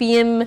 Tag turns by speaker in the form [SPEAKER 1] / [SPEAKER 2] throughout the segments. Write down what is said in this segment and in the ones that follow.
[SPEAKER 1] PM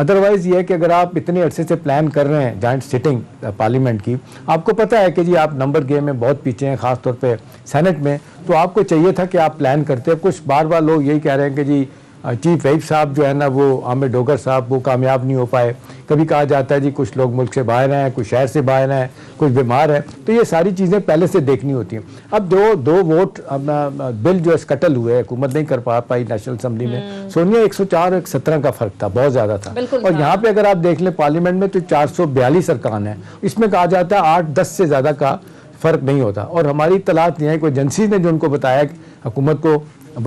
[SPEAKER 2] otherwise یہ ہے کہ اگر آپ اتنے عرصے سے پلان کر رہے ہیں جوائنٹ سٹنگ پارلیمنٹ کی، آپ کو پتہ ہے کہ جی آپ نمبر گیم میں بہت پیچھے ہیں، خاص طور پہ سینٹ میں، تو آپ کو چاہیے تھا کہ آپ پلان کرتے. کچھ بار بار لوگ یہی کہہ رہے ہیں کہ جی چیف ویپ صاحب جو ہے نا وہ عامر ڈوگر صاحب وہ کامیاب نہیں ہو پائے. کبھی کہا جاتا ہے جی کچھ لوگ ملک سے باہر ہیں، کچھ شہر سے باہر ہیں، کچھ بیمار ہے، تو یہ ساری چیزیں پہلے سے دیکھنی ہوتی ہیں. اب دو ووٹ بل جو اسکٹل ہوئے، حکومت نہیں کر پائی نیشنل اسمبلی میں. سونیا 104 اور 117 کا فرق تھا، بہت زیادہ تھا. اور یہاں پہ اگر آپ دیکھ لیں پارلیمنٹ میں تو 442 ارکان ہیں، اس میں کہا جاتا ہے 8-10 سے زیادہ کا فرق نہیں ہوتا. اور ہماری اطلاعات یہ ہے کوئی ایجنسی نے جو ان کو بتایا حکومت کو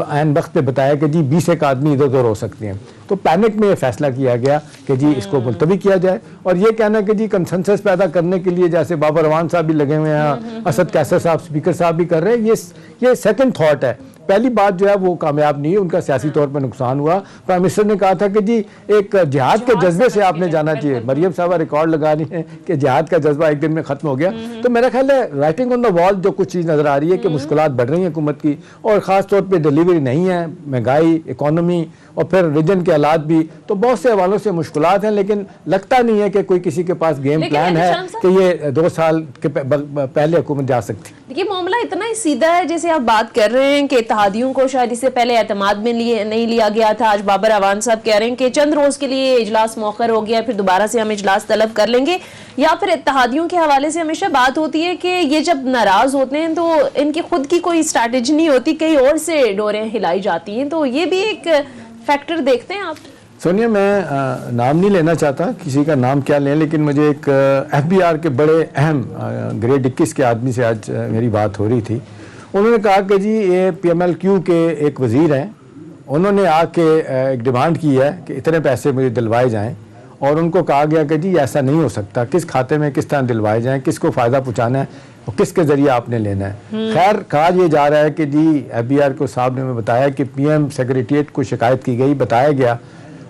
[SPEAKER 2] عین وقت پہ بتایا کہ جی 20 ایک آدمی ادھر ادھر ہو سکتے ہیں، تو پینک میں یہ فیصلہ کیا گیا کہ جی اس کو ملتوی کیا جائے. اور یہ کہنا کہ جی کنسنسس پیدا کرنے کے لیے جیسے بابر اعوان صاحب بھی لگے ہوئے ہیں، اسد کیسر صاحب اسپیکر صاحب بھی کر رہے ہیں، یہ سیکنڈ تھاٹ ہے. پہلی بات جو ہے وہ کامیاب نہیں ہے، ان کا سیاسی طور پر نقصان ہوا. پرائم منسٹر نے کہا تھا کہ جی ایک جہاد کے جذبے سے آپ نے جانا چاہیے. مریم صاحبہ ریکارڈ لگا رہی ہیں کہ جہاد کا جذبہ ایک دن میں ختم ہو گیا. تو میرا خیال ہے رائٹنگ آن دا وال جو کچھ چیز نظر آ رہی ہے کہ مشکلات بڑھ رہی ہیں حکومت کی، اور خاص طور پہ ڈیلیوری نہیں ہے، مہنگائی، اکانومی اور پھر ریجن کے حالات بھی، تو بہت سے حوالوں سے مشکلات ہیں. لیکن لگتا نہیں ہے کہ کوئی کسی کے پاس گیم پلان ہے کہ یہ 2 سال کے پہلے حکومت جا سکتی.
[SPEAKER 1] دیکھیے معاملہ اتنا ہی سیدھا ہے جیسے آپ بات کر رہے ہیں کہ اتحادیوں کو شاید اس سے پہلے اعتماد میں نہیں لیا گیا تھا. آج بابر اعوان صاحب کہہ رہے ہیں کہ چند روز کے لیے اجلاس مؤخر ہو گیا، پھر دوبارہ سے ہم اجلاس طلب کر لیں گے. یا پھر اتحادیوں کے حوالے سے ہمیشہ بات ہوتی ہے کہ یہ جب ناراض ہوتے ہیں تو ان کی خود کی کوئی اسٹریٹجی نہیں ہوتی، کہیں اور سے ڈوریں ہلائی جاتی ہیں. تو یہ بھی ایک فیکٹر دیکھتے ہیں آپ؟
[SPEAKER 2] سونیا میں نام نہیں لینا چاہتا، کسی کا نام کیا لیں، لیکن مجھے ایک ایف بی آر کے بڑے اہم گریڈ 21 کے آدمی سے آج میری بات ہو رہی تھی. انہوں نے کہا کہ جی یہ پی ایم ایل کیو کے ایک وزیر ہیں، انہوں نے آ کے ایک ڈیمانڈ کی ہے کہ اتنے پیسے مجھے دلوائے جائیں، اور ان کو کہا گیا کہ جی ایسا نہیں ہو سکتا، کس کھاتے میں کس طرح دلوائے جائیں، کس کو فائدہ پہنچانا ہے اور کس کے ذریعے آپ نے لینا ہے. خیر کہا یہ جا رہا ہے کہ جی ایف بی آر کو صاحب نے ہمیں بتایا کہ پی ایم سیکریٹریٹ کو شکایت کی گئی، بتایا گیا،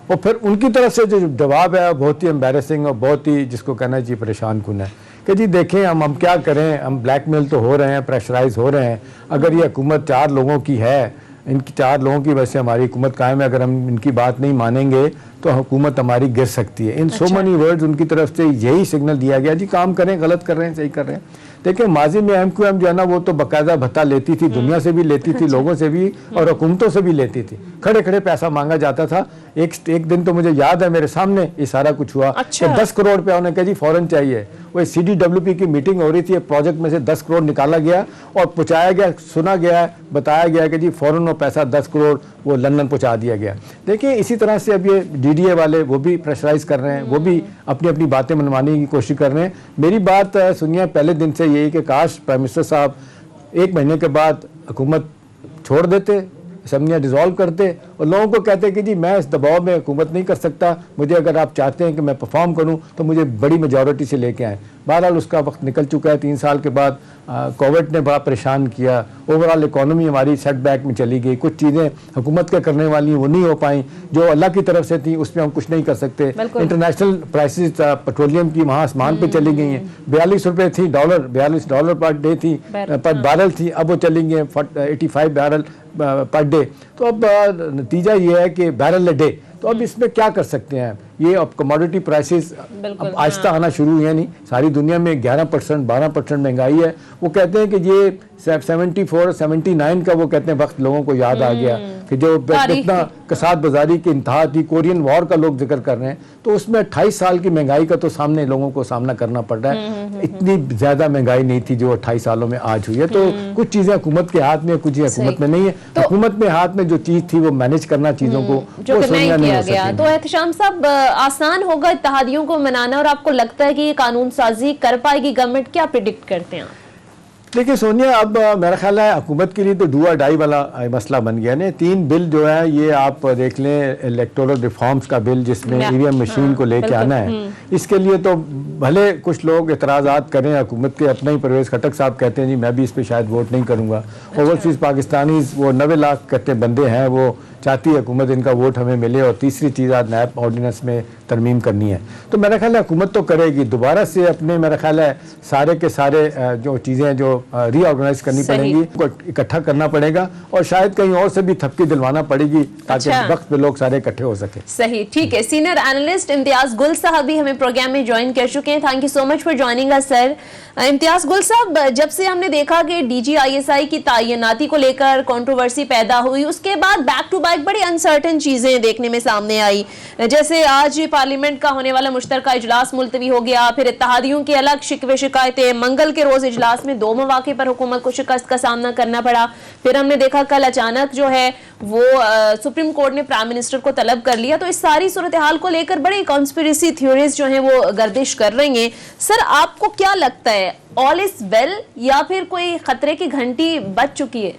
[SPEAKER 2] اور پھر ان کی طرف سے جو جواب ہے بہت ہی امبیرسنگ اور بہت ہی جس کو کہنا چاہیے پریشان کن ہے کہ جی دیکھیں ہم کیا کریں، ہم بلیک میل تو ہو رہے ہیں، پریشرائز ہو رہے ہیں. اگر یہ حکومت 4 لوگوں کی ہے، ان کی 4 لوگوں کی وجہ سے ہماری حکومت قائم ہے، اگر ہم ان کی بات نہیں مانیں گے تو حکومت ہماری گر سکتی ہے. ان سو منی ورڈز ان کی طرف سے یہی سگنل دیا گیا جی کام کریں، غلط کر رہے ہیں، صحیح کر رہے ہیں. دیکھیں ماضی میں ایم کیو ایم جو ہے نا وہ تو باقاعدہ بھتہ لیتی تھی، دنیا سے بھی لیتی تھی، لوگوں سے بھی اور حکومتوں سے بھی لیتی تھی، کھڑے کھڑے پیسہ مانگا جاتا تھا. ایک دن تو مجھے یاد ہے میرے سامنے یہ سارا کچھ ہوا کہ 10 کروڑ روپیہ انہوں نے کہا جی فوراً چاہیے. وہ سی ڈی ڈبلیو پی کی میٹنگ ہو رہی تھی، پروجیکٹ میں سے 10 کروڑ نکالا گیا اور پہنچایا گیا، سنا گیا، بتایا گیا کہ جی فوراً وہ پیسہ 10 کروڑ وہ لندن پہنچا دیا گیا. دیکھیں اسی طرح سے اب یہ ڈی ڈی اے والے وہ بھی پریشرائز کر رہے ہیں، وہ بھی اپنی باتیں منوانے کی کوشش کر رہے ہیں. میری بات سنیے پہلے دن سے یہی کہ کاش پرائم منسٹر صاحب 1 مہینے کے بعد حکومت چھوڑ دیتے، اسمبلیاں ڈیزالو کرتے اور لوگوں کو کہتے کہ جی میں اس دباؤ میں حکومت نہیں کر سکتا، مجھے اگر آپ چاہتے ہیں کہ میں پرفارم کروں تو مجھے بڑی میجورٹی سے لے کے آئیں. بہرحال اس کا وقت نکل چکا ہے. 3 سال کے بعد کووڈ نے بڑا پریشان کیا، اوورآل اکانومی ہماری سیٹ بیک میں چلی گئی، کچھ چیزیں حکومت کے کرنے والی وہ نہیں ہو پائیں جو اللہ کی طرف سے تھیں، اس میں ہم کچھ نہیں کر سکتے. انٹرنیشنل پرائسز پیٹرولیم کی وہاں آسمان پہ چلی گئی ہیں. 42 روپے تھی $42 پر ڈے تھی، پر بیرل تھی، اب وہ چلی گئی 85 بیرل پر ڈے. تو اب نتیجہ یہ ہے کہ بیرل اے ڈے. تو اب اس میں کیا کر سکتے ہیں؟ یہ اب کموڈیٹی پرائسز اب آہستہ آنا شروع ہوئے نہیں، ساری دنیا میں 11% 12% مہنگائی ہے. وہ کہتے ہیں کہ یہ 74 79 کا وہ کہتے ہیں وقت لوگوں کو یاد آ گیا کہ جو اتنا کساد بازاری کی انتہا تھی، کورین وار کا لوگ ذکر کر رہے ہیں، تو اس میں 28 سال کی مہنگائی کا تو سامنے لوگوں کو سامنا کرنا پڑ رہا ہے. اتنی زیادہ مہنگائی نہیں تھی جو 28 سالوں میں آج ہوئی ہے. تو کچھ چیزیں حکومت کے ہاتھ میں، کچھ حکومت میں نہیں ہے. حکومت میں ہاتھ میں جو چیز تھی وہ مینیج کرنا چیزوں کو،
[SPEAKER 1] جو کہ نہیں کیا گیا. تو احتشام صاحب آسان ہوگا اتحادیوں کو منانا، اور آپ کو لگتا ہے کہ یہ قانون سازی کر پائے گی گورنمنٹ؟ کیا پریڈکٹ کرتے ہیں آپ؟
[SPEAKER 2] دیکھیں سونیا اب میرا خیال ہے حکومت کے لیے تو ڈو اور ڈائی والا مسئلہ بن گیا نا. 3 بل جو ہے یہ آپ دیکھ لیں، الیکٹورل ریفارمز کا بل جس میں ای وی ایم مشین کو لے کے آنا ہے، اس کے لیے تو بھلے کچھ لوگ اعتراضات کریں حکومت کے، اپنا ہی پرویز خٹک صاحب کہتے ہیں جی میں بھی اس پہ شاید ووٹ نہیں کروں گا. اوورسیز پاکستانیز وہ 90 لاکھ کہتے بندے ہیں، وہ چاہتی ہے حکومت ان کا ووٹ ہمیں ملے. اور تیسری چیز آج نیب آرڈیننس میں ترمیم کرنی ہے. تو میرا خیال ہے حکومت تو کرے گی دوبارہ سے اپنے، میرا خیال ہے سارے کے سارے جو چیزیں جو ری آرگنائز کرنی پڑیں گی, کو اکٹھا کرنا پڑے گا, اور شاید کہیں اور سے بھی تھپکی دلوانا پڑے گی تاکہ وقت پہ لوگ سارے اکٹھے ہو سکے.
[SPEAKER 1] صحیح, ٹھیک ہے. سینئر اینالسٹ امتیاز گل صاحب بھی ہمیں پروگرام میں جوائن کر چکے ہیں. Thank you so much for joining اس سر. امتیاز گل صاحب, جب سے ہم نے دیکھا کہ ڈی جی آئی ایس آئی کی تعیناتی کو لے کر کنٹروورسی پیدا ہوئی, اس کے بعد بیک ٹو بیک بڑی انسرٹن چیزیں دیکھنے میں سامنے آئی, جیسے آج پارلیمنٹ کا ہونے والا مشترکہ اجلاس ملتوی ہو گیا, پھر اتحادیوں کی الگ شکوے شکایتیں, منگل کے روز اجلاس میں 2 مواقع پر حکومت کو شکست کا سامنا کرنا پڑا, پھر ہم نے دیکھا کل اچانک جو ہے وہ سپریم کورٹ نے پرائم منسٹر کو طلب کر لیا. تو اس ساری صورتحال کو لے کر بڑی کانسپیریسی تھیوریز جو ہیں وہ گردش کر رہی ہیں. سر, آپ کو کیا لگتا ہے, آل از ویل یا پھر کوئی خطرے کی گھنٹی بج چکی ہے؟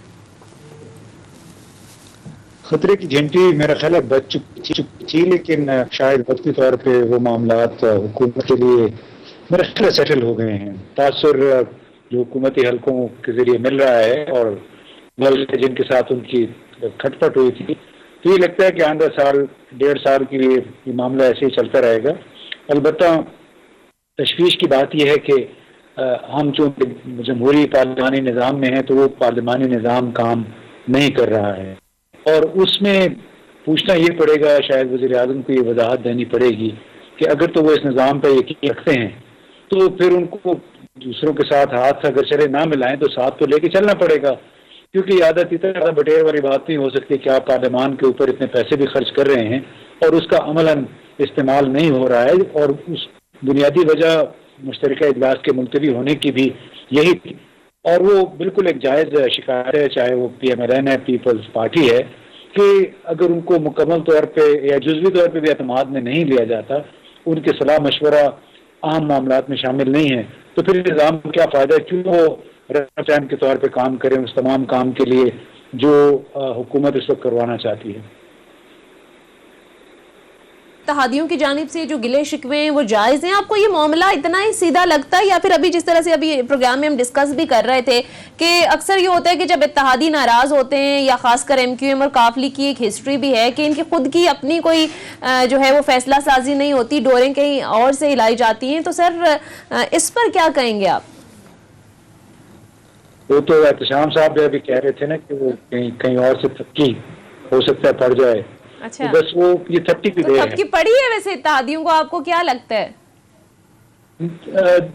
[SPEAKER 3] خطرے کی گھنٹی میرا خیال ہے بچ چکی تھی, لیکن شاید وقتی طور پہ وہ معاملات حکومت کے لیے میرا خیال سیٹل ہو گئے ہیں. تاثر جو حکومتی حلقوں کے ذریعے مل رہا ہے اور جن کے ساتھ ان کی کھٹ پٹ ہوئی تھی, تو یہ لگتا ہے کہ آئندہ سال 1.5 سال کے لیے یہ معاملہ ایسے ہی چلتا رہے گا. البتہ تشویش کی بات یہ ہے کہ ہم چونکہ جمہوری پارلیمانی نظام میں ہیں تو وہ پارلیمانی نظام کام نہیں کر رہا ہے, اور اس میں پوچھنا یہ پڑے گا, شاید وزیر اعظم کو یہ وضاحت دینی پڑے گی کہ اگر تو وہ اس نظام پہ یقین رکھتے ہیں تو پھر ان کو دوسروں کے ساتھ ہاتھ اگر چلے نہ ملائیں تو ساتھ تو لے کے چلنا پڑے گا, کیونکہ عادت اتنا زیادہ بٹیر والی بات نہیں ہو سکتی کہ آپ پارلیمان کے اوپر اتنے پیسے بھی خرچ کر رہے ہیں اور اس کا عملاً استعمال نہیں ہو رہا ہے. اور اس بنیادی وجہ مشترکہ اجلاس کے ملتوی ہونے کی بھی یہی تھی, اور وہ بالکل ایک جائز شکایت ہے, چاہے وہ پی ایم ایل این ہے, پیپلز پارٹی ہے, کہ اگر ان کو مکمل طور پہ یا جزوی طور پہ بھی اعتماد میں نہیں لیا جاتا, ان کے صلاح مشورہ اہم معاملات میں شامل نہیں ہے, تو پھر نظام کو کیا فائدہ ہے, کیوں وہ رہنما کے طور پہ کام کریں اس تمام کام کے لیے جو حکومت اس وقت کروانا چاہتی ہے.
[SPEAKER 1] اتحادیوں کی جانب سے جو گلے شکوے ہیں وہ جائز ہیں؟ آپ کو یہ معاملہ اتنا ہی سیدھا لگتا ہے, یا پھر ابھی جس طرح سے ابھی پروگرام میں ہم ڈسکس بھی کر رہے تھے کہ اکثر یہ ہوتا ہے کہ جب اتحادی ناراض ہوتے ہیں, یا خاص کر ایم کیو ایم اور قافلی کی ایک ہسٹری بھی ہے کہ ان کی خود کی اپنی کوئی جو ہے وہ فیصلہ سازی نہیں ہوتی, ڈوریں کہیں اور سے ہلائی جاتی ہیں, تو سر اس پر کیا کہیں گے آپ؟
[SPEAKER 3] وہ تو احتشام صاحب بھی ابھی کہہ رہے تھے نا کہ وہ کہیں اور سے تھپکی ہو سکتا ہے پڑ جائے.
[SPEAKER 1] اچھا,
[SPEAKER 3] بس وہ یہ تھپکی بھی دے
[SPEAKER 1] تھپکی پڑی ہے ویسے اتحادیوں کو, آپ کو کیا لگتا ہے؟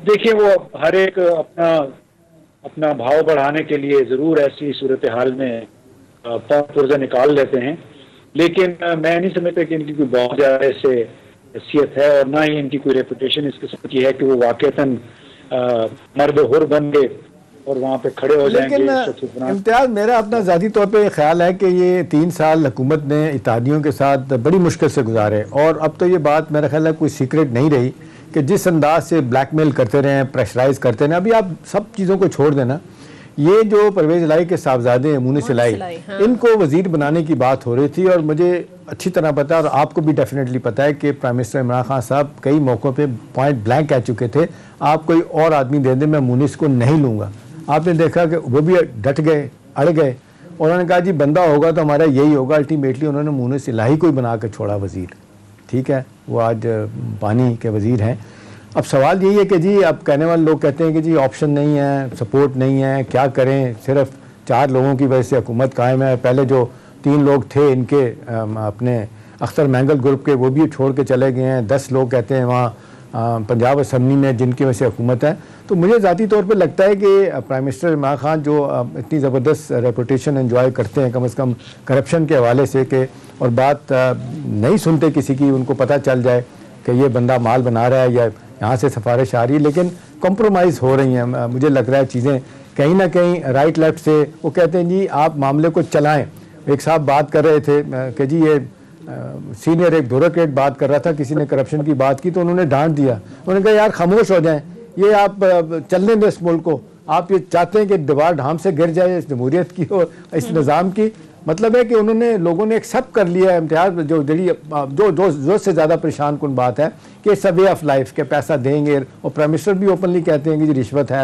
[SPEAKER 3] دیکھیں, وہ ہر ایک اپنا بھاؤ بڑھانے کے لیے ضرور ایسی صورتحال میں پرزہ نکال لیتے ہیں, لیکن میں نہیں سمجھتا کہ ان کی کوئی بہت زیادہ ایسے حیثیت ہے, اور نہ ہی ان کی کوئی ریپوٹیشن اس قسم کی ہے کہ وہ واقعتاً مرد حر بن گئے اور وہاں پہ کھڑے ہو جائیں گے.
[SPEAKER 2] لیکن امتیاز, میرا اپنا ذاتی طور پہ خیال ہے کہ یہ 3 سال حکومت نے اتحادیوں کے ساتھ بڑی مشکل سے گزارے, اور اب تو یہ بات میرا خیال ہے کوئی سیکرٹ نہیں رہی کہ جس انداز سے بلیک میل کرتے رہے ہیں, پریشرائز کرتے رہے. ابھی آپ سب چیزوں کو چھوڑ دینا, یہ جو پرویز الہی کے صاحبزادے ہیں مونس الہی, ان کو وزیر بنانے کی بات ہو رہی تھی, اور مجھے اچھی طرح پتا اور آپ کو بھی ڈیفینیٹلی پتا ہے کہ پرائم منسٹر عمران خان صاحب کئی موقعوں پہ پوائنٹ بلینک کہہ چکے تھے, آپ کوئی اور آدمی دے دیں میں مونس کو نہیں لوں گا. آپ نے دیکھا کہ وہ بھی ڈٹ گئے, اڑ گئے, اور انہوں نے کہا جی بندہ ہوگا تو ہمارا یہی ہوگا. الٹیمیٹلی انہوں نے مونس الہی کو ہی بنا کے چھوڑا وزیر. ٹھیک ہے, وہ آج پانی کے وزیر ہیں. اب سوال یہی ہے کہ جی اب کہنے والے لوگ کہتے ہیں کہ جی آپشن نہیں ہے, سپورٹ نہیں ہے, کیا کریں, صرف 4 لوگوں کی وجہ سے حکومت قائم ہے. پہلے جو 3 لوگ تھے ان کے اپنے اختر مینگل گروپ کے, وہ بھی چھوڑ کے چلے گئے ہیں. 10 لوگ کہتے ہیں وہاں پنجاب اسمبلی میں جن کی وجہ سے حکومت ہے. تو مجھے ذاتی طور پہ لگتا ہے کہ پرائم منسٹر عمران خان جو اتنی زبردست ریپوٹیشن انجوائے کرتے ہیں کم از کم کرپشن کے حوالے سے, کہ اور بات نہیں سنتے کسی کی, ان کو پتہ چل جائے کہ یہ بندہ مال بنا رہا ہے یا یہاں سے سفارش آ رہی ہے, لیکن کمپرومائز ہو رہی ہیں. مجھے لگ رہا ہے چیزیں کہیں نہ کہیں رائٹ لیفٹ سے, وہ کہتے ہیں جی آپ معاملے کو چلائیں. ایک صاحب بات کر رہے تھے کہ جی یہ سینئر ایک بیوروکریٹ بات کر رہا تھا, کسی نے کرپشن کی بات کی تو انہوں نے ڈانٹ دیا. انہوں نے کہا یار خاموش ہو جائیں, یہ آپ چلنے دیں اس ملک کو, آپ یہ چاہتے ہیں کہ دیوار ڈھام سے گر جائے اس جمہوریت کی اور اس نظام کی. مطلب ہے کہ انہوں نے لوگوں نے ایکسیپٹ کر لیا ہے. امتیاز جو سے زیادہ پریشان کن بات ہے کہ it's a way of life, کہ پیسہ دیں گے, اور پرائم منسٹر بھی اوپنلی کہتے ہیں کہ جی رشوت ہے,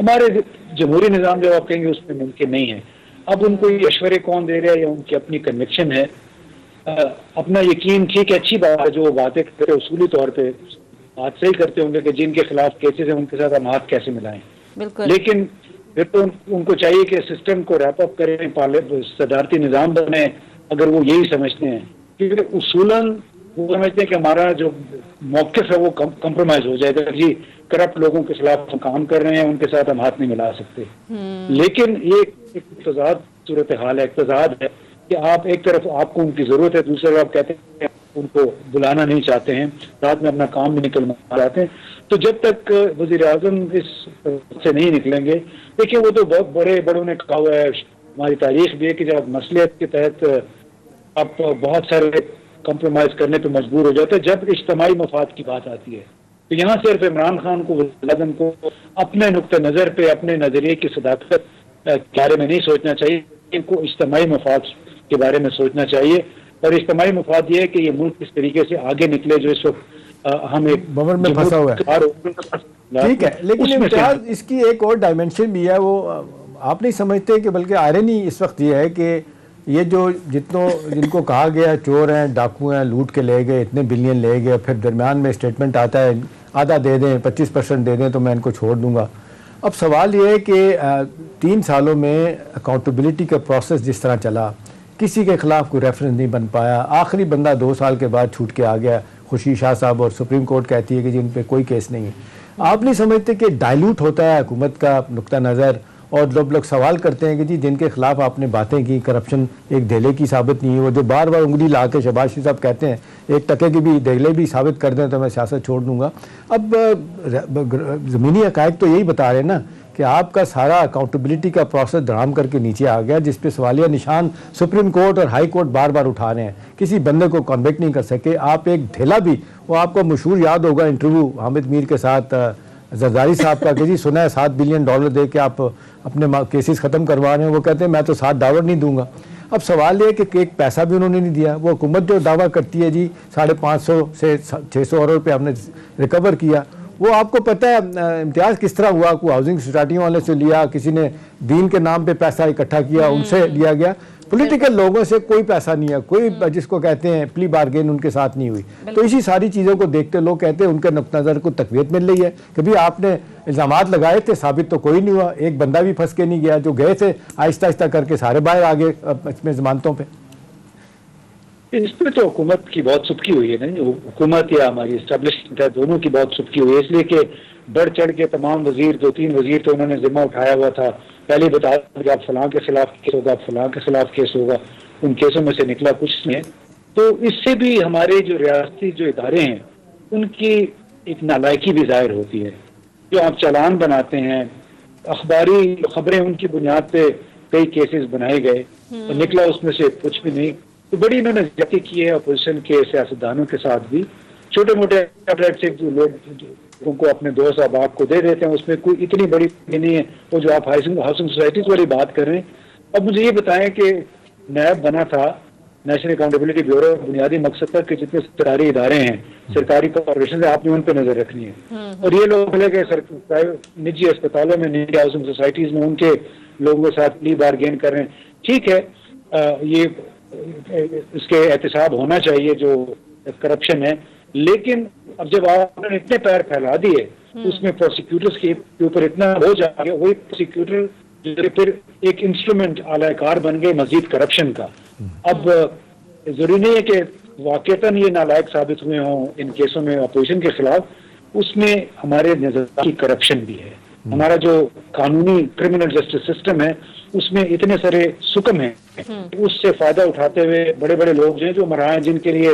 [SPEAKER 3] ہمارے جمہوری نظام جو آپ کہیں گے اس میں ممکن نہیں ہے. اب ان کو یہ مشورے کون دے رہا ہے یا ان کی اپنی کنوکشن ہے, اپنا یقین, ٹھیک ہے اچھی بات ہے جو وہ باتیں کرتے اصولی طور پہ بات صحیح کرتے ہوں گے کہ جن کے خلاف کیسز ہیں ان کے ساتھ ہم ہاتھ کیسے ملائیں, لیکن پھر تو ان کو چاہیے کہ سسٹم کو ریپ اپ کریں, صدارتی نظام بنیں اگر وہ یہی سمجھتے ہیں, کیونکہ اصولاً وہ سمجھتے ہیں کہ ہمارا جو موقف ہے وہ کمپرومائز ہو جائے گا, جی کرپٹ لوگوں کے خلاف ہم کام کر رہے ہیں ان کے ساتھ ہم ہاتھ نہیں ملا سکتے. لیکن یہ ایک تضاد صورتحال ہے, اقتضاد ہے کہ آپ ایک طرف آپ کو ان کی ضرورت ہے, دوسری طرف آپ کہتے ہیں ان کو بلانا نہیں چاہتے ہیں, رات میں اپنا کام بھی نکلنا چاہتے ہیں. تو جب تک وزیر اعظم اس سے نہیں نکلیں گے, دیکھیں وہ تو بہت بڑے بڑوں نے کہا ہوا ہے, ہماری تاریخ بھی ہے کہ جب مصلحت کے تحت آپ بہت سارے کمپرومائز کرنے پہ مجبور ہو جاتے ہیں, جب اجتماعی مفاد کی بات آتی ہے تو یہاں صرف عمران خان کو وزیر اعظم کو اپنے نقطہ نظر پہ اپنے نظریے کی صداقت کے بارے میں نہیں سوچنا چاہیے, ان کو اجتماعی مفاد کے بارے میں سوچنا چاہیے. اور اجتماعی مفاد یہ ہے کہ یہ ملک اس طریقے سے آگے نکلے جو اس وقت ہم ایک
[SPEAKER 2] بمر میں پھنسا ہوا ہے. ٹھیک ہے, لیکن امتیاز اس کی ایک اور ڈائمنشن بھی ہے, وہ آپ نہیں سمجھتے کہ بلکہ آئرنی اس وقت یہ ہے کہ یہ جو جن کو کہا گیا چور ہیں, ڈاکو ہیں, لوٹ کے لے گئے, اتنے بلین لے گئے, پھر درمیان میں اسٹیٹمنٹ آتا ہے آدھا دے دیں 25% دے دیں تو میں ان کو چھوڑ دوں گا. اب سوال یہ ہے کہ 3 سالوں میں اکاؤنٹیبلٹی کا پروسیس جس طرح چلا, کسی کے خلاف کوئی ریفرنس نہیں بن پایا, آخری بندہ 2 سال کے بعد چھوٹ کے آ گیا خوشی شاہ صاحب, اور سپریم کورٹ کہتی ہے کہ جن پہ کوئی کیس نہیں ہے. آپ نہیں سمجھتے کہ ڈائلوٹ ہوتا ہے حکومت کا نقطہ نظر, اور جب لوگ سوال کرتے ہیں کہ جی جن کے خلاف آپ نے باتیں کی کرپشن ایک دھیلے کی ثابت نہیں ہے, وہ جو بار بار انگلی لا کے شہباز شریف صاحب کہتے ہیں ایک ٹکے کی بھی دھیلے بھی ثابت کر دیں تو میں سیاست چھوڑ دوں گا. اب زمینی حقائق تو یہی بتا رہے ہیں نا کہ آپ کا سارا اکاؤنٹیبلٹی کا پروسیس دھڑام کر کے نیچے آ گیا, جس پہ سوالیہ نشان سپریم کورٹ اور ہائی کورٹ بار بار اٹھا رہے ہیں, کسی بندے کو کنوکٹ نہیں کر سکے. آپ ایک ڈھیلا بھی, وہ آپ کو مشہور یاد ہوگا انٹرویو حامد میر کے ساتھ زرداری صاحب کا کہ جی سنا ہے $7 بلین دے کے آپ اپنے کیسز ختم کروا رہے ہیں, وہ کہتے ہیں میں تو $7 نہیں دوں گا. اب سوال یہ کہ ایک پیسہ بھی انہوں نے نہیں دیا. وہ حکومت جو دعویٰ کرتی ہے جی 550 سے 600 ارب روپے ہم نے ریکور کیا, وہ آپ کو پتہ ہے امتیاز کس طرح ہوا, کوئی ہاؤسنگ سوسائٹیوں والے سے لیا, کسی نے دین کے نام پہ پیسہ اکٹھا کیا ان سے لیا گیا, پولیٹیکل لوگوں سے کوئی پیسہ نہیں ہے, کوئی جس کو کہتے ہیں پلی بارگین ان کے ساتھ نہیں ہوئی. تو اسی ساری چیزوں کو دیکھتے لوگ کہتے ہیں ان کے نقطہ نظر کو تقویت مل رہی ہے کہ بھی آپ نے الزامات لگائے تھے, ثابت تو کوئی نہیں ہوا, ایک بندہ بھی پھنس کے نہیں گیا, جو گئے تھے آہستہ آہستہ کر کے سارے باہر آ گئے اس میں ضمانتوں پہ.
[SPEAKER 3] اس پہ تو حکومت کی بہت سبکی ہوئی ہے نا, حکومت یا ہماری اسٹیبلشمنٹ ہے دونوں کی بہت سبکی ہوئی ہے, اس لیے کہ بڑھ چڑھ کے تمام وزیر 2-3 وزیر تو انہوں نے ذمہ اٹھایا ہوا تھا, پہلے بتا دیا کہ آپ فلاں کے خلاف کیس ہوگا, فلاں کے خلاف کیس ہوگا, ان کیسوں میں سے نکلا کچھ نہیں ہے. تو اس سے بھی ہمارے جو ریاستی جو ادارے ہیں ان کی ایک نالائکی بھی ظاہر ہوتی ہے. جو آپ چالان بناتے ہیں, اخباری خبریں ان کی بنیاد پہ کئی کیسز بنائے گئے اور نکلا اس میں سے کچھ بھی نہیں. تو بڑی انہوں نے زیادتی کی ہے اپوزیشن کے سیاستدانوں کے ساتھ بھی. چھوٹے موٹے جو لوگ کو اپنے دوست احباب کو دے دیتے ہیں, اس میں کوئی اتنی بڑی نہیں ہے. وہ جو آپ ہاؤسنگ سوسائٹیز والی بات کر رہے ہیں, اب مجھے یہ بتائیں کہ نیب بنا تھا نیشنل اکاؤنٹیبلٹی بیورو, بنیادی مقصد تھا کہ جتنے سرکاری ادارے ہیں, سرکاری کارپوریشن آپ نے ان پہ نظر رکھنی ہے. اور یہ لوگ بولے کہ نجی اسپتالوں میں, نجی ہاؤسنگ سوسائٹیز میں ان کے لوگوں کے ساتھ پلی بارگین کر رہے ہیں. ٹھیک ہے, یہ اس کے احتساب ہونا چاہیے جو کرپشن ہے, لیکن اب جب آپ نے اتنے پیر پھیلا دیے اس میں پروسیکیوٹرز کے اوپر اتنا ہو جائے گا, وہی پروسیکیوٹر جو پھر ایک انسٹرومنٹ اعلی کار بن گئے مزید کرپشن کا. اب ضروری نہیں ہے کہ واقعتاً یہ نالائق ثابت ہوئے ہوں ان کیسوں میں اپوزیشن کے خلاف, اس میں ہمارے نظام کی کرپشن بھی ہے. ہمارا جو قانونی کرمنل جسٹس سسٹم ہے اس میں اتنے سارے سکم ہیں, اس سے فائدہ اٹھاتے ہوئے بڑے بڑے لوگ ہیں جو مرائے ہیں, جن کے لیے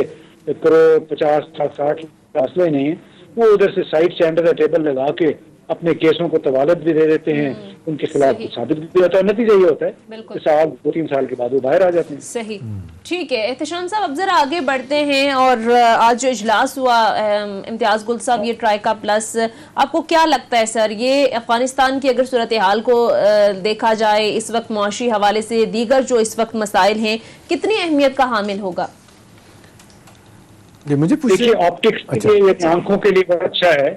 [SPEAKER 3] کروڑ 50-60 فاصلہ ہی نہیں ہے, وہ ادھر سے سائڈ سے انڈر دا ٹیبل لگا کے اپنے کیسوں کو طوالت بھی دے دیتے ہیں, ان کے خلاف ثابت بھی ہوتا ہے. نتیجہ یہ ہوتا ہے کہ 2-3 سال کے بعد وہ باہر آ جاتے ہیں.
[SPEAKER 1] صحیح, ٹھیک ہے. احتشام صاحب اب ذرا آگے بڑھتے ہیں, اور آج جو اجلاس ہوا امتیاز گل صاحب, یہ ٹرائیکا پلس, آپ کو کیا لگتا ہے سر, یہ افغانستان کی اگر صورتحال کو دیکھا جائے اس وقت معاشی حوالے سے, دیگر جو اس وقت مسائل ہیں, کتنی اہمیت کا حامل ہوگا؟
[SPEAKER 2] جی مجھے
[SPEAKER 3] دیکھیے آپٹکس کے لیے آنکھوں کے لیے بہت اچھا ہے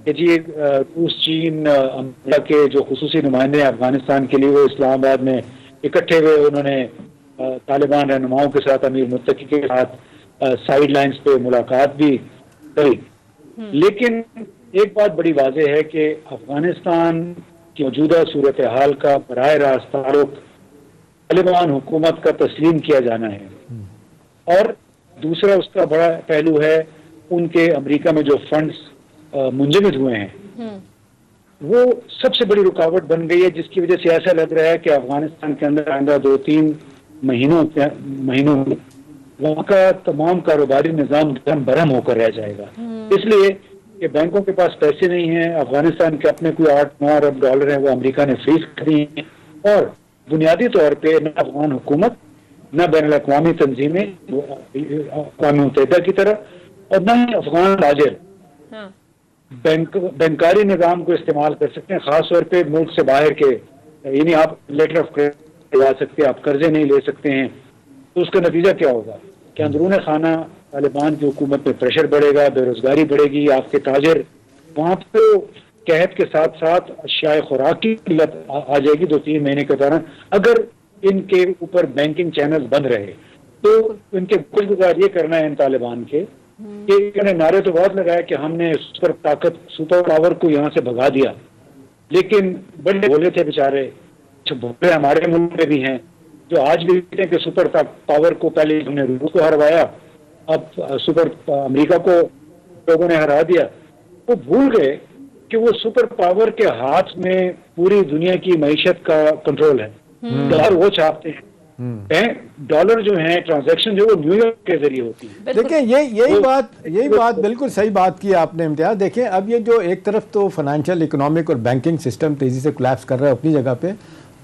[SPEAKER 3] کہ جی روس چین امریکہ کے جو خصوصی نمائندے ہیں افغانستان کے لیے وہ اسلام آباد میں اکٹھے ہوئے، انہوں نے طالبان رہنماؤں کے ساتھ، امیر متقی کے ساتھ سائیڈ لائنز پہ ملاقات بھی کری، لیکن ایک بات بڑی واضح ہے کہ افغانستان کی موجودہ صورتحال کا براہ راست تعلق طالبان حکومت کا تسلیم کیا جانا ہے، اور دوسرا اس کا بڑا پہلو ہے ان کے امریکہ میں جو فنڈز منجمد ہوئے ہیں وہ سب سے بڑی رکاوٹ بن گئی ہے، جس کی وجہ سے ایسا لگ رہا ہے کہ افغانستان کے اندر آئندہ 2-3 مہینوں میں وہاں کا تمام کاروباری نظام دم برہم ہو کر رہ جائے گا، اس لیے کہ بینکوں کے پاس پیسے نہیں ہیں، افغانستان کے اپنے کوئی 8-9 ارب ڈالر ہیں وہ امریکہ نے فریز کری ہیں، اور بنیادی طور پہ نہ افغان حکومت نہ بین الاقوامی تنظیمیں اقوام متحدہ کی طرح اور نہ ہی افغان تاجر بینکاری نظام کو استعمال کر سکتے ہیں، خاص طور پہ ملک سے باہر کے، یعنی آپ لیٹر آف کریڈٹ لگا سکتے ہیں، آپ قرضے نہیں لے سکتے ہیں، تو اس کا نتیجہ کیا ہوگا کہ اندرون خانہ طالبان کی حکومت میں پریشر بڑھے گا، بے روزگاری بڑھے گی، آپ کے تاجر وہاں پہ قحط کے ساتھ ساتھ اشیاء خوراک کی قلت آ جائے گی 2-3 مہینے کے دوران اگر ان کے اوپر بینکنگ چینل بند رہے۔ تو ان کے کل گزار یہ کرنا ہے ان طالبان کے کہ انہوں نے نعرے تو بہت لگایا کہ ہم نے سپر پاور کو یہاں سے بھگا دیا، لیکن بڑے بولے تھے بیچارے، بھولے ہمارے ملک میں بھی ہیں جو آج بھی کہتے ہیں کہ سپر پاور کو پہلے ہم نے روس کو ہروایا، اب سپر امریکہ کو لوگوں نے ہرا دیا، وہ بھول گئے کہ وہ سپر پاور کے ہاتھ میں پوری دنیا کی معیشت کا کنٹرول ہے، ڈالر وہ چاہتے ہیں، ڈالر جو ہیں ٹرانزیکشن جو وہ نیو یارک کے ذریعے ہوتی ہے۔
[SPEAKER 2] دیکھیں یہی بات بالکل صحیح بات کی آپ نے امتیاز۔ دیکھیں اب یہ جو ایک طرف تو فائنینشیل اکنامک اور بینکنگ سسٹم تیزی سے کولیپس کر رہا ہے اپنی جگہ پہ،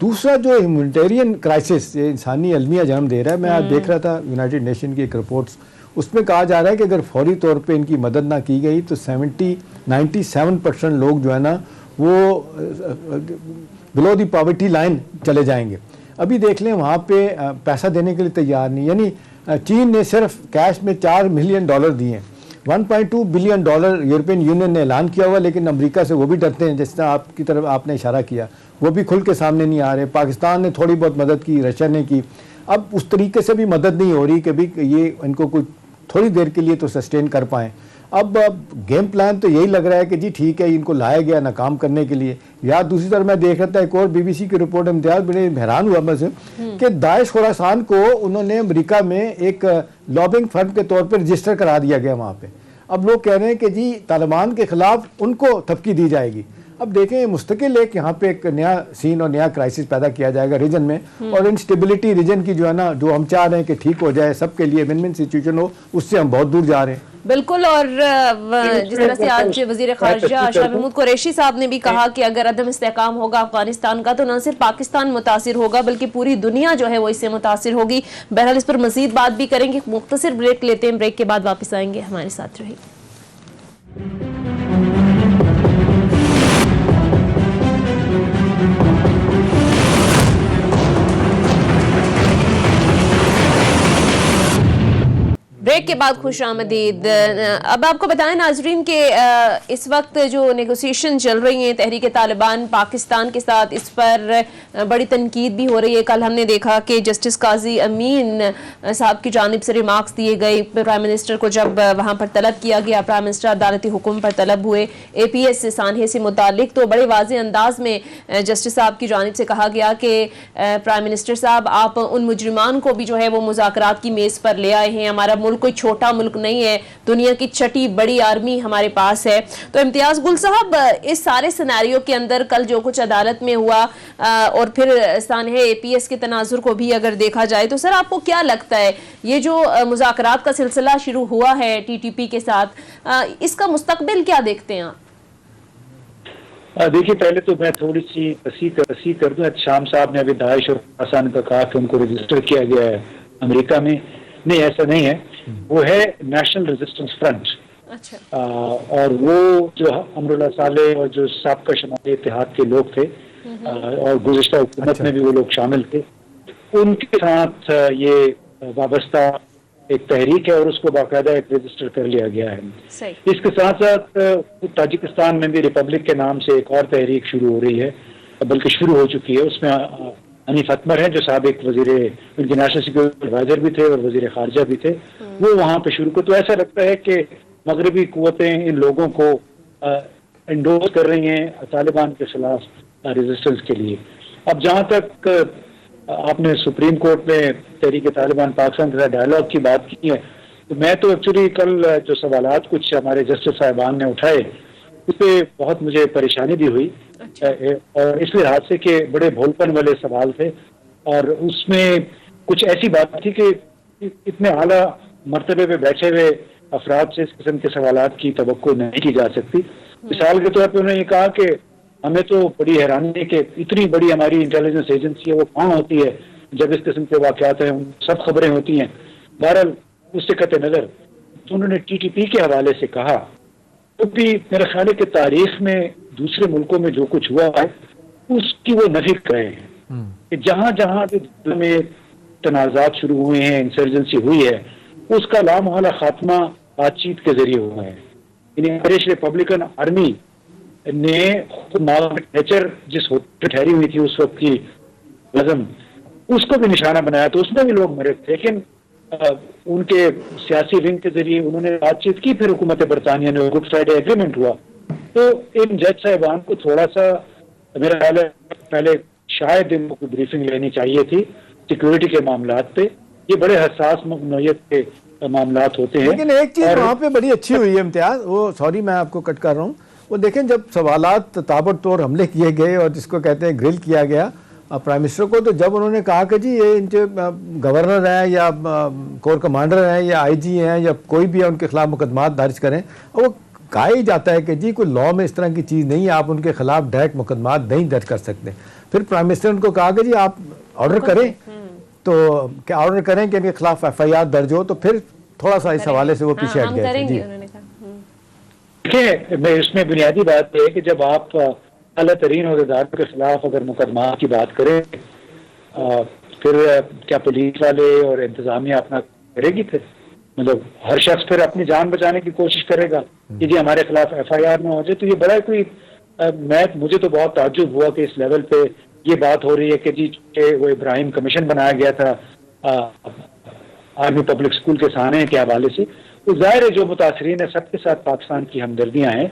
[SPEAKER 2] دوسرا جو ہیومینیٹیرین کرائسس یہ انسانی المیہ جنم دے رہا ہے۔ میں آج دیکھ رہا تھا یونائٹڈ نیشن کی ایک رپورٹس، اس میں کہا جا رہا ہے کہ اگر فوری طور پہ ان کی مدد نہ کی گئی تو 97% لوگ جو ہے نا وہ بلو دی پاورٹی لائن چلے جائیں گے۔ ابھی دیکھ لیں وہاں پہ پیسہ دینے کے لیے تیار نہیں، یعنی چین نے صرف کیش میں $4 ملین دیے ہیں، $1.2 بلین یورپین یونین نے اعلان کیا ہوا، لیکن امریکہ سے وہ بھی ڈرتے ہیں، جس طرح آپ کی طرف آپ نے اشارہ کیا، وہ بھی کھل کے سامنے نہیں آ رہے۔ پاکستان نے تھوڑی بہت مدد کی، رشیا نے کی، اب اس طریقے سے بھی مدد نہیں ہو رہی کہ بھی یہ ان کو کوئی تھوڑی دیر کے لیے تو سسٹین کر پائیں۔ اب گیم پلان تو یہی لگ رہا ہے کہ جی ٹھیک ہے ان کو لایا گیا ناکام کرنے کے لیے، یا دوسری طرف میں دیکھ رہا تھا ایک اور BBC کی رپورٹ امتیاز، بڑے حیران ہوا میں سے کہ داعش خراسان کو انہوں نے امریکہ میں ایک لابنگ فرم کے طور پر رجسٹر کرا دیا گیا وہاں پہ۔ اب لوگ کہہ رہے ہیں کہ جی طالبان کے خلاف ان کو تھپکی دی جائے گی۔ اب دیکھیں مستقل ایک یہاں پہ ایک نیا سین اور نیا کرائسس پیدا کیا جائے گا ریجن میں، اور انسٹیبلٹی ریجن کی جو ہے نا جو ہم چاہ رہے ہیں کہ ٹھیک ہو جائے، سب کے لیے ون ون سچویشن ہو، اس سے ہم بہت دور جا رہے ہیں۔
[SPEAKER 1] بالکل، اور جس طرح سے آج وزیر خارجہ شاہ محمود قریشی صاحب نے بھی کہا کہ اگر عدم استحکام ہوگا افغانستان کا تو نہ صرف پاکستان متاثر ہوگا بلکہ پوری دنیا جو ہے وہ اس سے متاثر ہوگی۔ بہرحال اس پر مزید بات بھی کریں گے، مختصر بریک لیتے ہیں، بریک کے بعد واپس آئیں گے، ہمارے ساتھ رہیے۔ بریک کے بعد خوش آمدید۔ اب آپ کو بتائیں ناظرین کہ اس وقت جو نیگوسیشن چل رہی ہیں تحریک طالبان پاکستان کے ساتھ، اس پر بڑی تنقید بھی ہو رہی ہے۔ کل ہم نے دیکھا کہ جسٹس قاضی امین صاحب کی جانب سے ریمارکس دیے گئے پرائم منسٹر کو، جب وہاں پر طلب کیا گیا، پرائم منسٹر عدالتی حکم پر طلب ہوئے APS سانحے سے متعلق، تو بڑے واضح انداز میں جسٹس صاحب کی جانب سے کہا گیا کہ پرائم منسٹر صاحب آپ ان مجرمان کو بھی جو ہے وہ مذاکرات کی میز پر لے آئے ہیں، ہمارا ملک کوئی چھوٹا ملک نہیں ہے، دنیا کی چھٹی بڑی آرمی ہمارے پاس ہے۔ تو امتیاز گل صاحب، اس سارے سیناریو کے اندر کل جو کچھ عدالت میں ہوا اور پھر سانحے APS کے تناظر کو بھی اگر دیکھا جائے تو سر آپ کو کیا لگتا ہے یہ جو مذاکرات کا سلسلہ شروع ہوا ہے TTP کے ساتھ، اس کا مستقبل کیا دیکھتے ہیں آپ؟
[SPEAKER 3] دیکھیے پہلے تو میں تھوڑی سی تصحیح کر دوں، شام صاحب نے ابھی داعش اور خراسان کا کہا کہ ان کو رجسٹر کیا گیا ہے امریکہ میں، نہیں ایسا نہیں ہے، وہ ہے نیشنل ریزسٹنس فرنٹ، اور وہ جو امراللہ صالح اور جو سابقہ شمالی اتحاد کے لوگ تھے اور گزشتہ حکومت میں بھی وہ لوگ شامل تھے، ان کے ساتھ یہ وابستہ ایک تحریک ہے اور اس کو باقاعدہ ایک رجسٹر کر لیا گیا ہے.
[SPEAKER 1] صحیح.
[SPEAKER 3] اس کے ساتھ ساتھ تاجکستان میں بھی ریپبلک کے نام سے ایک اور تحریک شروع ہو رہی ہے, بلکہ شروع ہو چکی ہے. اس میں حنیف اتمر ہیں جو سابق وزیر ان کے نیشنل سیکورٹی ایڈوائزر بھی تھے اور وزیر خارجہ بھی تھے, وہ وہاں پہ شروع کو. تو ایسا لگتا ہے کہ مغربی قوتیں ان لوگوں کو انڈورس کر رہی ہیں طالبان کے خلاف ریزسٹنس کے لیے. اب جہاں تک آپ نے سپریم کورٹ میں تحریک طالبان پاکستان کے ساتھ ڈائلاگ کی بات کی ہے, تو میں تو ایکچولی کل جو سوالات کچھ ہمارے جسٹس صاحبان نے اٹھائے اس پہ بہت مجھے پریشانی بھی ہوئی, اور اس لحاظ سے کہ بڑے بھولپن والے سوال تھے, اور اس میں کچھ ایسی بات تھی کہ اتنے اعلیٰ مرتبے پہ بیٹھے ہوئے افراد سے اس قسم کے سوالات کی توقع نہیں کی جا سکتی. مثال کے طور پہ انہوں نے یہ کہا کہ ہمیں تو بڑی حیرانی ہے کہ اتنی بڑی ہماری انٹیلیجنس ایجنسی ہے وہ کہاں ہوتی ہے جب اس قسم کے واقعات ہیں, سب خبریں ہوتی ہیں. بہرحال اس سے قطع نظر تو انہوں نے ٹی ٹی پی کے حوالے سے کہا, تو بھی میرے خیال ہے کہ تاریخ میں دوسرے ملکوں میں جو کچھ ہوا ہے اس کی وہ نفی کر رہے ہیں کہ جہاں جہاں میں تنازعات شروع ہوئے ہیں, انسرجنسی ہوئی ہے, اس کا لامحالہ خاتمہ بات چیت کے ذریعے ہوا ہے. یعنی انگریز ریپبلکن آرمی نے خود نیچر جس ہوٹل ٹھہری ہوئی تھی اس وقت کی نظم, اس کو بھی نشانہ بنایا, تو اس میں بھی لوگ مرے تھے, لیکن ان کے سیاسی ونگ کے ذریعے انہوں نے بات چیت کی. پھر حکومت برطانیہ نے گڈ فرائیڈے ایگریمنٹ ہوا. تو ان جج صاحبان کو تھوڑا سا میرا خیال ہے پہلے شاید ان کو بریفنگ لینی چاہیے تھی سیکورٹی کے معاملات پہ. یہ بڑے حساس نوعیت کے معاملات ہوتے ہیں.
[SPEAKER 2] لیکن ایک چیز وہاں پہ بڑی اچھی ہوئی ہے امتیاز, وہ سوری میں آپ کو کٹ کر رہا ہوں, وہ دیکھیں جب سوالات تابڑ توڑ حملے کیے گئے اور جس کو کہتے ہیں گرل کیا گیا پرائم منسٹر کو, تو جب انہوں نے کہا کہ جی یہ ان کے گورنر ہیں یا کور کمانڈر ہیں یا آئی جی ہیں یا کوئی بھی ہے ان کے خلاف مقدمات درج کریں, اور وہ کہا ہی جاتا ہے کہ جی کوئی لا میں اس طرح کی چیز نہیں ہے, آپ ان کے خلاف ڈائریکٹ مقدمات نہیں درج کر سکتے. پھر پرائم منسٹر ان کو کہا کہ جی آپ آرڈر کریں, تو کیا آرڈر کریں کہ ان کے خلاف ایف آئی آر درج ہو, تو پھر تھوڑا سا اس حوالے سے وہ پیچھے ہٹ گئے تھے.
[SPEAKER 3] دیکھیں اس میں بنیادی بات یہ ہے کہ جب آپ اعلیٰ ترین عہدیداروں کے خلاف اگر مقدمات کی بات کریں, پھر کیا پولیس والے اور انتظامیہ اپنا کرے گی؟ پھر مطلب ہر شخص پھر اپنی جان بچانے کی کوشش کرے گا کہ جی ہمارے خلاف ایف آئی آر نہ ہو جائے. تو یہ بڑا کوئی مجھے تو بہت تعجب ہوا کہ اس لیول پہ یہ بات ہو رہی ہے کہ جی وہ ابراہیم کمیشن بنایا گیا تھا آرمی پبلک اسکول کے سانے کے حوالے سے. تو ظاہر ہے جو متاثرین ہیں سب کے ساتھ پاکستان کی ہمدردیاں ہیں,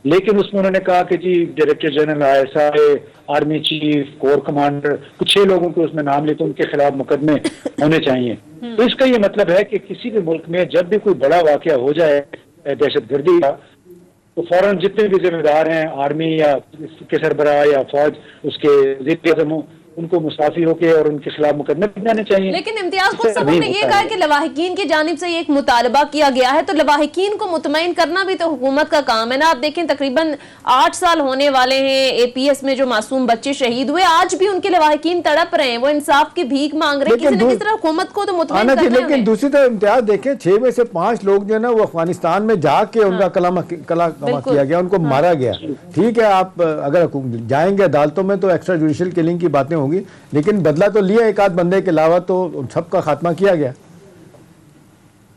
[SPEAKER 3] لیکن اس میں انہوں نے کہا کہ جی director general I S I, army chief, corps commander, کچھ 6 لوگوں کے اس میں نام لے تو ان کے خلاف مقدمے ہونے چاہیے. تو اس کا یہ مطلب ہے کہ کسی بھی ملک میں جب بھی کوئی بڑا واقعہ ہو جائے دہشت گردی کا, تو فوراً جتنے بھی ذمہ دار ہیں آرمی یا کے سربراہ یا فوج اس کے وزیر اعظم ہوں, ان کو مستعفی ہو کے اور ان کے خلاف مقدمے جانے چاہیے.
[SPEAKER 1] لیکن امتیاز خود صاحب نے یہ کہا کہ لواحقین کی جانب سے ایک مطالبہ کیا گیا ہے, تو لواحقین کو مطمئن کرنا بھی تو حکومت کا کام ہے نا. آپ دیکھیں تقریباً 8 سال ہونے والے ہیں اے پی ایس میں جو معصوم بچے شہید ہوئے, آج بھی ان کے لواحقین تڑپ رہے ہیں, وہ انصاف کی بھیک مانگ رہے ہیں. کسی نہ کسی طرح حکومت کو تو مطمئن کرنا ہے.
[SPEAKER 2] لیکن دوسری طرف امتیاز دیکھیں 6 میں سے 5 لوگ جو ہے نا وہ افغانستان میں جا کے ان کا کلمہ کیا گیا, ان کو مارا گیا. ٹھیک ہے آپ اگر جائیں گے عدالتوں میں تو ایکسٹرا جوڈیشل کلنگ کی باتیں ہوں گی, لیکن بدلہ تو لیا ایک آدھ بندے کے علاوہ, تو سب کا خاتمہ کیا گیا.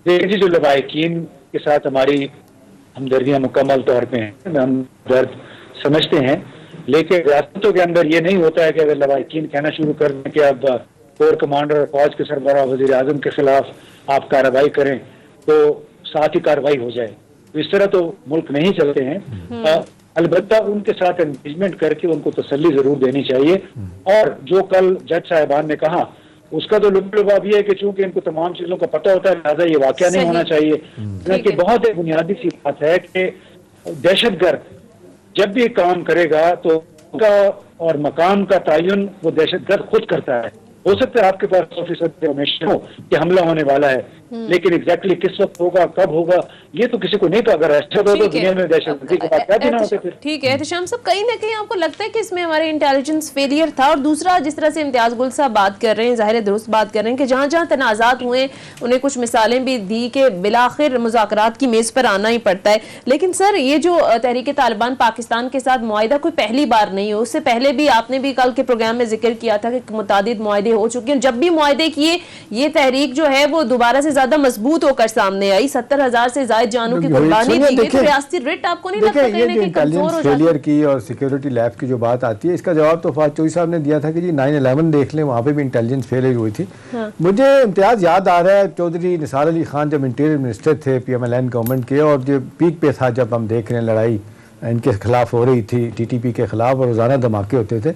[SPEAKER 3] دیکھیے جو لواحقین کے ساتھ ہماری ہمدردیاں مکمل طور پہ ہیں, ہم درد سمجھتے ہیں, لیکن ریاستوں کے اندر یہ نہیں ہوتا ہے کہ اگر لواحقین کہنا شروع کر دیں کہ اب کور کمانڈر, فوج کے سربراہ, وزیر اعظم کے خلاف آپ کارروائی کریں تو ساتھ ہی کارروائی ہو جائے. تو اس طرح تو ملک نہیں چلتے ہیں. البتہ ان کے ساتھ انگیجمنٹ کر کے ان کو تسلی ضرور دینی چاہیے. اور جو کل جج صاحبان نے کہا اس کا تو لباب یہ ہے کہ چونکہ ان کو تمام چیزوں کا پتہ ہوتا ہے لہٰذا یہ واقعہ نہیں ہونا چاہیے. کہ بہت ایک بنیادی سی بات ہے کہ دہشت گرد جب بھی کام کرے گا تو ان کا اور مقام کا تعین وہ دہشت گرد خود کرتا ہے. ہو سکتا ہے آپ کے پاس انفارمیشن ہو کہ حملہ ہونے والا ہے, لیکن ایگزیکٹلی کس وقت ہوگا, کب ہوگا, یہ تو کسی کو نہیں پتا. اگر ایسا ہو تو دنیا میں دہشت گردی کی بات کیا بھی نہ ہوتے پھر.
[SPEAKER 1] ٹھیک ہے احتشام صاحب, کہیں نہ کہیں آپ کو لگتا ہے کہ اس میں ہمارے انٹیلیجنس فیلئر تھا. اور دوسرا جس طرح سے امتیاز گل صاحب بات کر رہے ہیں, ظاہر درست بات کر رہے ہیں کہ جہاں جہاں تنازعات ہوئے انہیں کچھ مثالیں بھی دی کہ بالآخر مذاکرات کی میز پر آنا ہی پڑتا ہے. لیکن سر یہ جو تحریک طالبان پاکستان کے ساتھ معاہدہ کوئی پہلی بار نہیں ہو, اس سے پہلے بھی آپ نے بھی کل کے پروگرام میں ذکر کیا تھا کہ متعدد معاہدے معاہدے ہو چکے ہیں, جب بھی معاہدے کیے یہ تحریک جو ہے وہ دوبارہ سے زیادہ مضبوط ہو کر سامنے آئی, 70,000 سے زائد جانوں کی قربانی دی گئی, تو ریاستی ریٹ آپ کو نہیں لگتا
[SPEAKER 2] دیکھیں یہ
[SPEAKER 1] کہیں
[SPEAKER 2] جو
[SPEAKER 1] نہ کہیں کمزور ہو
[SPEAKER 2] انٹیلیجنس
[SPEAKER 1] جاتی
[SPEAKER 2] فیلئر کی اور سیکیورٹی لیب کی جو بات آتی ہے, اس کا جواب تو فواد چوہدری صاحب نے دیا تھا کہ جی 9/11 دیکھ لیں, وہاں پہ بھی انٹیلیجنس فیلئر ہوئی تھی. مجھے امتیاز یاد آ رہا ہے چودھری نثار علی خان جب انٹیریئر منسٹر تھے PMLN گورنمنٹ کے, اور جو پیک پہ تھا جب ہم دیکھ رہے ہیں لڑائی ان کے خلاف ہو رہی تھی, TTP کے خلاف, اور روزانہ دھماکے ہوتے تھے,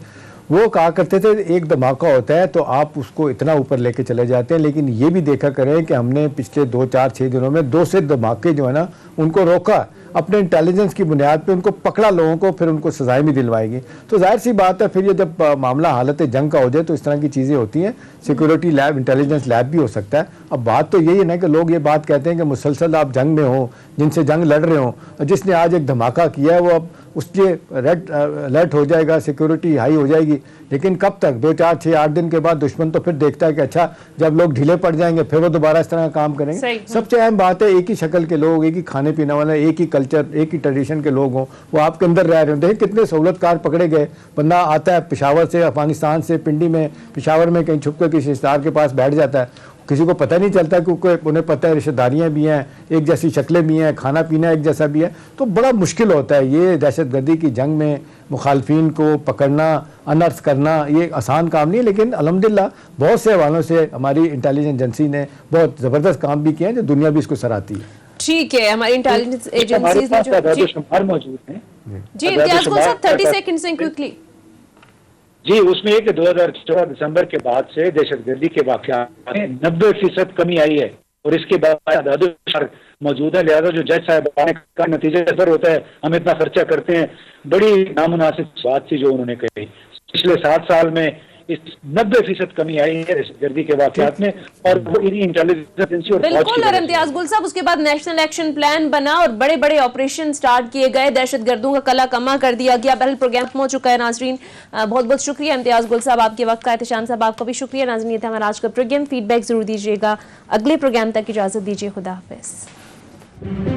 [SPEAKER 2] وہ کہا کرتے تھے ایک دھماکہ ہوتا ہے تو آپ اس کو اتنا اوپر لے کے چلے جاتے ہیں, لیکن یہ بھی دیکھا کریں کہ ہم نے پچھلے 2 4 6 دنوں میں 2 سے دھماکے جو ہے نا ان کو روکا, اپنے انٹیلیجنس کی بنیاد پہ ان کو پکڑا لوگوں کو, پھر ان کو سزائیں بھی دلوائے گی. تو ظاہر سی بات ہے پھر یہ جب معاملہ حالت جنگ کا ہو جائے تو اس طرح کی چیزیں ہوتی ہیں. سیکورٹی لیب, انٹیلیجنس لیب بھی ہو سکتا ہے. اب بات تو یہی ہے نا کہ لوگ یہ بات کہتے ہیں کہ مسلسل آپ جنگ میں ہوں, جن سے جنگ لڑ رہے ہوں, جس نے آج ایک دھماکہ کیا ہے وہ اب اس کے ریڈ الرٹ ہو جائے گا, سیکورٹی ہائی ہو جائے گی, لیکن کب تک؟ 2 4 6 8 دن کے بعد دشمن تو پھر دیکھتا ہے کہ اچھا جب لوگ ڈھیلے پڑ جائیں گے پھر وہ دوبارہ اس طرح کا کام کریں گے. سب سے اہم بات ہے ایک ہی شکل کے لوگ, ایک ہی کھانے پینے والے, ایک ہی کلچر, ایک ہی ٹریڈیشن کے لوگ ہوں, وہ آپ کے اندر رہ رہے ہوں. دیکھیں کتنے سہولت کار پکڑے گئے, بندہ آتا ہے پشاور سے, افغانستان سے, پنڈی میں, پشاور میں کہیں چھپ کر کسی رشتہ دار کے پاس بیٹھ جاتا ہے, کسی کو پتہ نہیں چلتا کیونکہ انہیں پتہ ہے رشتہ داریاں بھی ہیں, ایک جیسی شکلیں بھی ہیں, کھانا پینا ایک جیسا بھی ہے. تو بڑا مشکل ہوتا ہے یہ دہشت گردی کی جنگ میں مخالفین کو پکڑنا, انرتھ کرنا, یہ آسان کام نہیں ہے. لیکن الحمدللہ بہت سے حوالوں سے ہماری انٹیلیجنس ایجنسی نے بہت زبردست کام بھی کیا ہے جو دنیا بھی اس کو سراہتی ہے.
[SPEAKER 1] ٹھیک ہے, ہماری انٹیلیجنس ایجنسیز
[SPEAKER 3] ہمارے
[SPEAKER 1] نے
[SPEAKER 3] پاس
[SPEAKER 1] جو
[SPEAKER 3] اعداد و شمار موجود ہیں.
[SPEAKER 1] جی امتیاز گل صاحب 30 سیکنڈ سے کوئکلی.
[SPEAKER 3] جی اس میں یہ کہ 2014 دسمبر کے بعد سے دہشت گردی کے واقعات میں 90% کمی آئی ہے, اور اس کے بعد اعداد و شمار موجود ہے. لہٰذا جو جج صاحب کا نتیجہ پر ہوتا ہے ہم اتنا خرچہ کرتے ہیں, بڑی نامناسب بات تھی جو انہوں نے کہی. پچھلے 7 سال میں اس 90% کمی آئی ہے دہشت گردی کے واقعات میں, اور وہ انٹیلیجنس ایجنسی اور فوج کی
[SPEAKER 1] بالکل.
[SPEAKER 3] وجہ
[SPEAKER 1] اور
[SPEAKER 3] سے.
[SPEAKER 1] امتیاز گل صاحب اس کے بعد نیشنل ایکشن پلان بنا اور بڑے بڑے آپریشن سٹارٹ کیے گئے, دہشت گردوں کا کلا کما کر دیا گیا. بہرحال پروگرام ختم ہو چکا ہے. ناظرین بہت بہت شکریہ امتیاز گل صاحب آپ کے وقت کا, احتشام صاحب آپ کا بھی شکریہ. ناظرین یہ تھا ہمارا آج کا پروگرام, فیڈ بیک ضرور دیجیے گا. اگلے پروگرام تک اجازت دیجیے, خدا حافظ.